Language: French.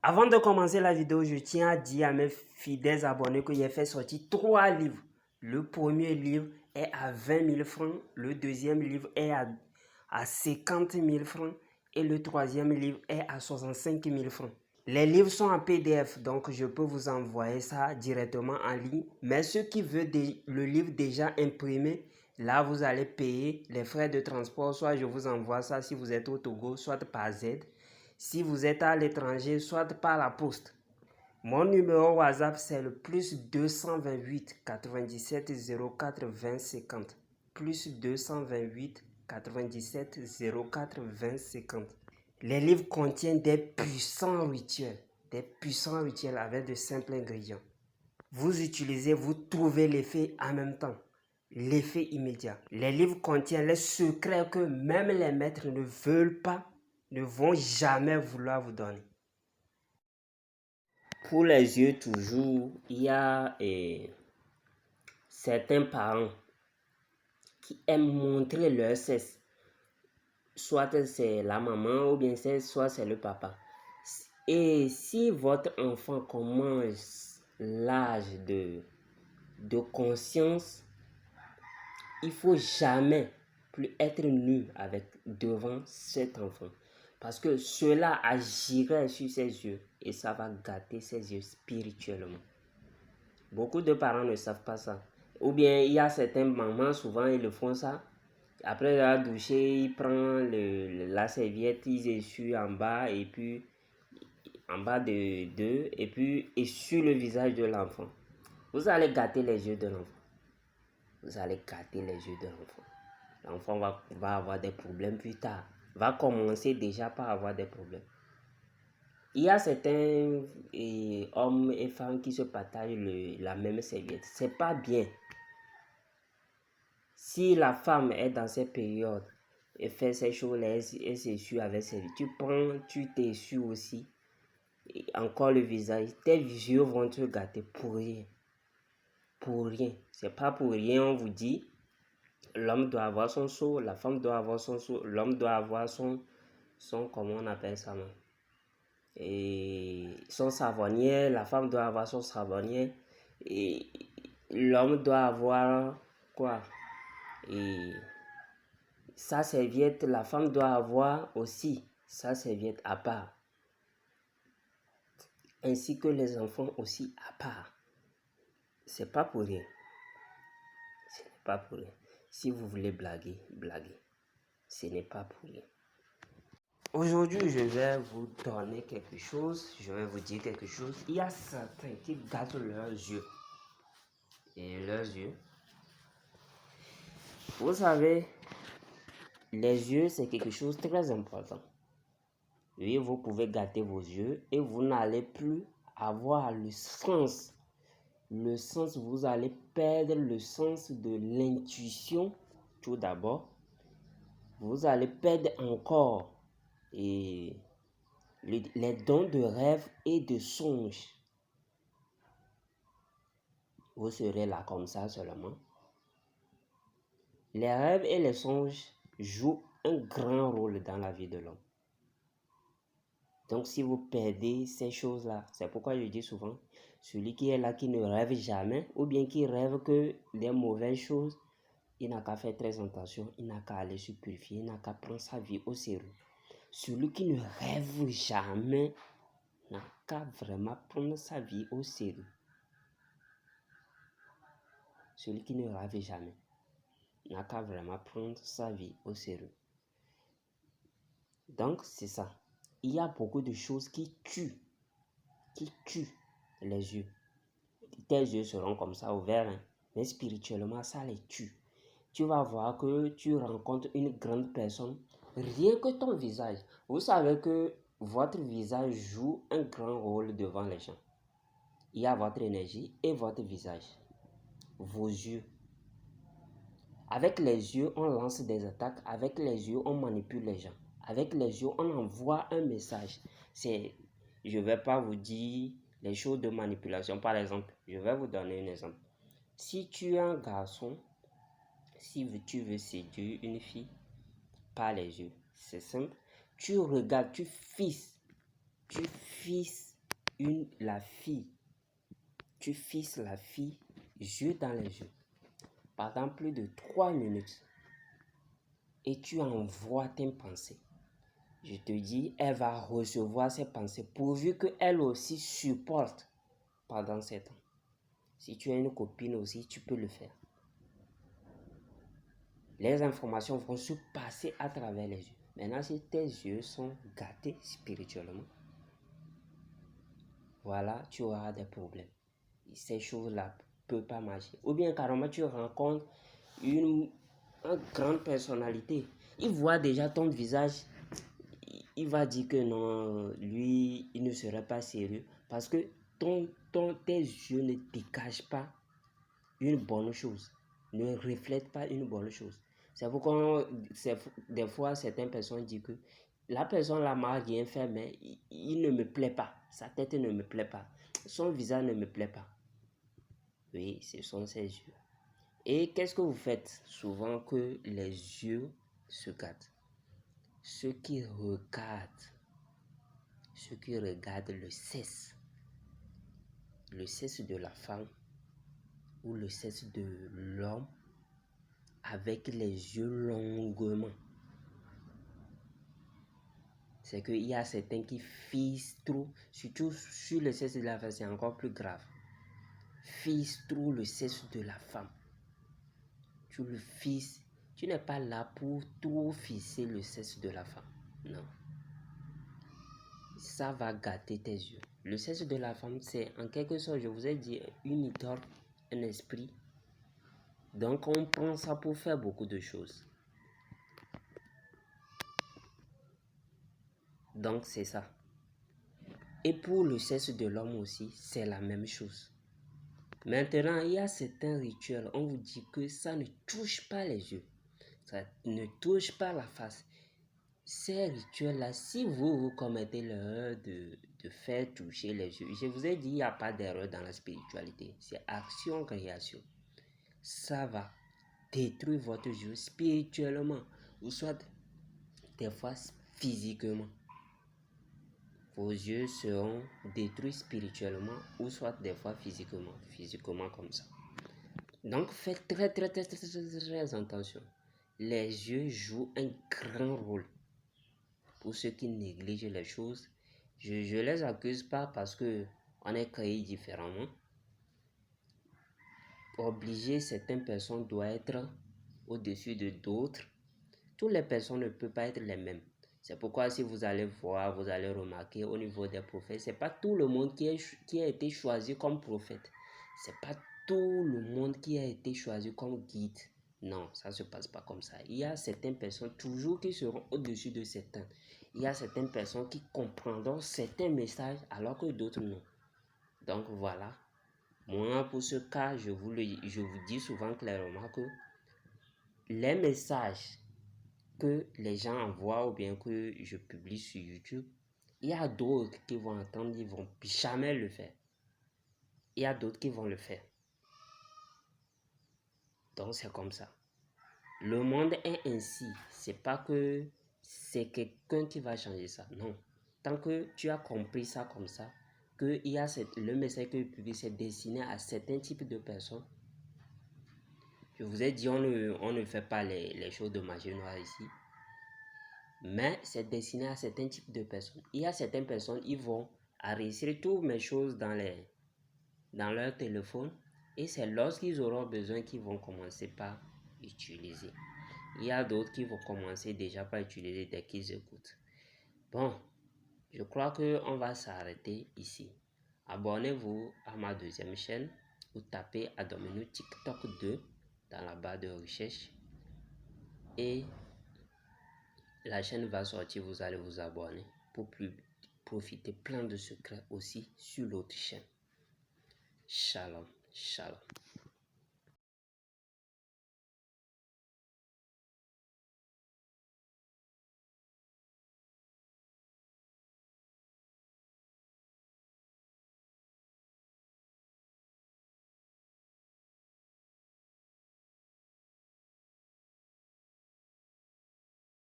Avant de commencer la vidéo, je tiens à dire à mes fidèles abonnés que j'ai fait sortir 3 livres. Le premier livre est à 20 000 francs, le deuxième livre est à 50 000 francs et le troisième livre est à 65 000 francs. Les livres sont en PDF, donc je peux vous envoyer ça directement en ligne. Mais ceux qui veulent le livre déjà imprimé, là vous allez payer les frais de transport. Soit je vous envoie ça si vous êtes au Togo, soit par Z. Si vous êtes à l'étranger, soit par la poste. Mon numéro WhatsApp, c'est le +228 97 04 20 50. +228 97 04 20 50. Les livres contiennent des puissants rituels avec de simples ingrédients. Vous utilisez, vous trouvez l'effet en même temps, l'effet immédiat. Les livres contiennent les secrets que même les maîtres ne veulent pas, ne vont jamais vouloir vous donner. Pour les yeux toujours, il y a certains parents qui aiment montrer leur cesse. Soit c'est la maman ou bien soit c'est le papa. Et si votre enfant commence l'âge de conscience, il faut jamais plus être nu devant cet enfant. Parce que cela agirait sur ses yeux et ça va gâter ses yeux spirituellement. Beaucoup de parents ne savent pas ça. Ou bien il y a certaines mamans, souvent ils le font ça. Après la douche, ils prennent la serviette, ils essuient en bas et puis en bas d'eux et puis essuient le visage de l'enfant. Vous allez gâter les yeux de l'enfant. Vous allez gâter les yeux de l'enfant. L'enfant va avoir des problèmes plus tard. Va commencer déjà par avoir des problèmes. Il y a certains hommes et femmes qui se partagent la même serviette. C'est pas bien. Si la femme est dans cette période et fait ces choses-là, elle s'essuie avec ses yeux. Tu prends, tu t'essuies aussi. Et encore le visage. Tes yeux vont te gâter pour rien. Pour rien. C'est pas pour rien, on vous dit. L'homme doit avoir son seau, la femme doit avoir son seau, l'homme doit avoir son comment on appelle ça, non? Et son savonnier, la femme doit avoir son savonnier, et l'homme doit avoir quoi? Et sa serviette, la femme doit avoir aussi sa serviette à part. Ainsi que les enfants aussi à part. C'est pas pour rien. Ce n'est pas pour rien. Si vous voulez blaguer, blaguez. Ce n'est pas pour rien. Aujourd'hui, je vais vous donner quelque chose. Je vais vous dire quelque chose. Il y a certains qui gâtent leurs yeux. Et leurs yeux. Vous savez, les yeux, c'est quelque chose de très important. Oui, vous pouvez gâter vos yeux et vous n'allez plus avoir le sens. Le sens, vous allez perdre le sens de l'intuition tout d'abord. Vous allez perdre encore les dons de rêve et de songe. Vous serez là comme ça seulement. Les rêves et les songes jouent un grand rôle dans la vie de l'homme. Donc si vous perdez ces choses-là, c'est pourquoi je dis souvent, celui qui est là, qui ne rêve jamais, ou bien qui rêve que des mauvaises choses, il n'a qu'à faire très attention, il n'a qu'à aller se purifier, il n'a qu'à prendre sa vie au sérieux. Celui qui ne rêve jamais n'a qu'à vraiment prendre sa vie au sérieux. Celui qui ne rêve jamais n'a qu'à vraiment prendre sa vie au sérieux. Donc, c'est ça. Il y a beaucoup de choses qui tuent les yeux. Tes yeux seront comme ça ouverts, hein, mais spirituellement, ça les tue. Tu vas voir que tu rencontres une grande personne, rien que ton visage. Vous savez que votre visage joue un grand rôle devant les gens. Il y a votre énergie et votre visage. Vos yeux. Avec les yeux, on lance des attaques. Avec les yeux, on manipule les gens. Avec les yeux, on envoie un message. Je ne vais pas vous dire les choses de manipulation. Par exemple, je vais vous donner un exemple. Si tu es un garçon, si tu veux séduire une fille par les yeux, c'est simple. Tu regardes, tu fixes la fille, tu fixes la fille yeux dans les yeux pendant plus de 3 minutes et tu envoies tes pensées. Je te dis, elle va recevoir ses pensées pourvu qu'elle aussi supporte pendant 7 ans. Si tu as une copine aussi, tu peux le faire. Les informations vont se passer à travers les yeux. Maintenant, si tes yeux sont gâtés spirituellement, voilà, tu auras des problèmes. Ces choses-là ne peuvent pas marcher. Ou bien carrément, tu rencontres une grande personnalité. Il voit déjà ton visage. Il va dire que non, lui, il ne serait pas sérieux. Parce que tes yeux ne dégagent pas une bonne chose. Ne reflètent pas une bonne chose. C'est pourquoi des fois certaines personnes disent que la personne là m'a rien fait, mais il ne me plaît pas. Sa tête ne me plaît pas. Son visage ne me plaît pas. Oui, ce sont ses yeux. Et qu'est-ce que vous faites souvent que les yeux se gâtent? Ceux qui regardent le sexe de la femme ou le sexe de l'homme avec les yeux longuement. C'est qu'il y a certains qui fixent trop, surtout sur le sexe de la femme, c'est encore plus grave. Fixent trop le sexe de la femme. Tu le fixes, tu n'es pas là pour trop fixer le sexe de la femme. Non. Ça va gâter tes yeux. Le sexe de la femme, c'est en quelque sorte, je vous ai dit, une idole, un esprit. Donc on prend ça pour faire beaucoup de choses. Donc c'est ça. Et pour le sexe de l'homme aussi, c'est la même chose. Maintenant, il y a certains rituels, on vous dit que ça ne touche pas les yeux. Ça ne touche pas la face. Ces rituels-là, si vous commettez l'erreur de faire toucher les yeux, je vous ai dit, il n'y a pas d'erreur dans la spiritualité. C'est action-création. Ça va détruire votre yeux spirituellement ou soit des fois physiquement. Vos yeux seront détruits spirituellement ou soit des fois physiquement comme ça. Donc faites très attention. Les yeux jouent un grand rôle. Pour ceux qui négligent les choses, je les accuse pas parce que on est créé différemment. Obliger certaines personnes doit être au-dessus de d'autres. Toutes les personnes ne peuvent pas être les mêmes. C'est pourquoi si vous allez voir, vous allez remarquer au niveau des prophètes, c'est pas tout le monde qui a été choisi comme prophète. C'est pas tout le monde qui a été choisi comme guide. Non, ça se passe pas comme ça. Il y a certaines personnes toujours qui seront au-dessus de certains. Il y a certaines personnes qui comprendront certains messages alors que d'autres non. Donc voilà. Moi, pour ce cas, je vous dis souvent clairement que les messages que les gens envoient ou bien que je publie sur YouTube, il y a d'autres qui vont entendre, ils vont jamais le faire. Il y a d'autres qui vont le faire. Donc c'est comme ça. Le monde est ainsi. C'est pas que c'est quelqu'un qui va changer ça. Non. Tant que tu as compris ça comme ça, que il y a le message que je publie, c'est destiné à certains types de personnes. Je vous ai dit, on ne fait pas les choses de magie noire ici. Mais c'est destiné à certains types de personnes. Il y a certaines personnes, ils vont enregistrer toutes mes choses dans leur téléphone. Et c'est lorsqu'ils auront besoin qu'ils vont commencer par utiliser. Il y a d'autres qui vont commencer déjà par utiliser dès qu'ils écoutent. Bon, je crois qu'on va s'arrêter ici. Abonnez-vous à ma deuxième chaîne ou tapez Adomino TikTok 2 dans la barre de recherche. Et la chaîne va sortir, vous allez vous abonner pour profiter plein de secrets aussi sur l'autre chaîne. Shalom, shalom.